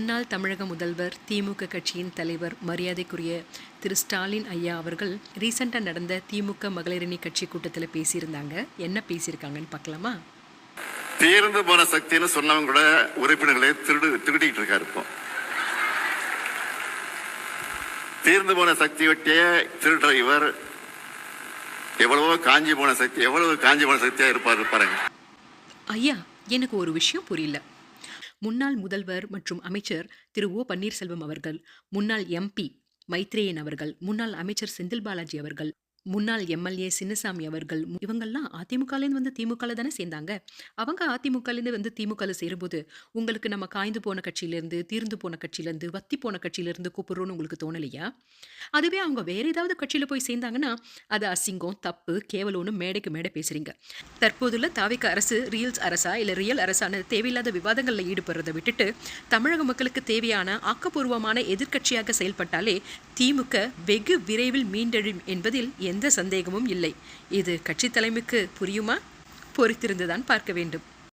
முன்னாள் தமிழக முதல்வர், திமுக கட்சியின் தலைவர், மரியாதைக்குரிய திரு ஸ்டாலின் ஐயா அவர்கள் ரீசெண்டாக நடந்த திமுக மகளிரணி கட்சி கூட்டத்தில் பேசியிருந்தாங்க. என்ன பேசியிருக்காங்கன்னு பார்க்கலாமா? தீர்ந்து போன சக்தின்னு சொன்னவங்க கூட உறுப்பினர்களை திருடிட்டு இருக்காரு. இப்போ தீர்ந்து போன சக்தி ஒட்டிய திருடுற இவர் எவ்வளவோ காஞ்சி போன சக்தியா இருப்பாருங்க. ஐயா, எனக்கு ஒரு விஷயம் புரியல. முன்னாள் முதல்வர் மற்றும் அமைச்சர் திரு ஓ பன்னீர்செல்வம் அவர்கள், முன்னாள் எம்பி மைத்ரேயன் அவர்கள், முன்னாள் அமைச்சர் செந்தில் பாலாஜி அவர்கள், முன்னாள் எம்எல்ஏ சின்னசாமி அவர்கள், இவங்கெல்லாம் அதிமுகலேருந்து வந்து திமுகல தானே சேர்ந்தாங்க. அவங்க அதிமுகலேருந்து வந்து திமுகல சேரும்போது உங்களுக்கு நம்ம காய்ந்து போன கட்சியிலேருந்து, தீர்ந்து போன கட்சியிலேருந்து, வத்தி போன கட்சியிலேருந்து கூப்பிடுறோன்னு உங்களுக்கு தோணலையா? அதுவே அவங்க வேற ஏதாவது கட்சியில போய் சேர்ந்தாங்கன்னா அது அசிங்கம், தப்பு, கேவலம்னு மேடைக்கு மேடை பேசுறீங்க. தற்போதுள்ள தாவிக அரசு ரீல்ஸ் அரசா இல்லை ரியல் அரசான தேவையில்லாத விவாதங்களில் ஈடுபடுறதை விட்டுட்டு தமிழக மக்களுக்கு தேவையான ஆக்கப்பூர்வமான எதிர்க்கட்சியாக செயல்பட்டாலே திமுக வெகு விரைவில் மீண்டெழும் என்பதில் எந்த சந்தேகமும் இல்லை. இது கட்சி தலைமைக்கு புரியுமா? பொறுத்திருந்துதான் பார்க்க வேண்டும்.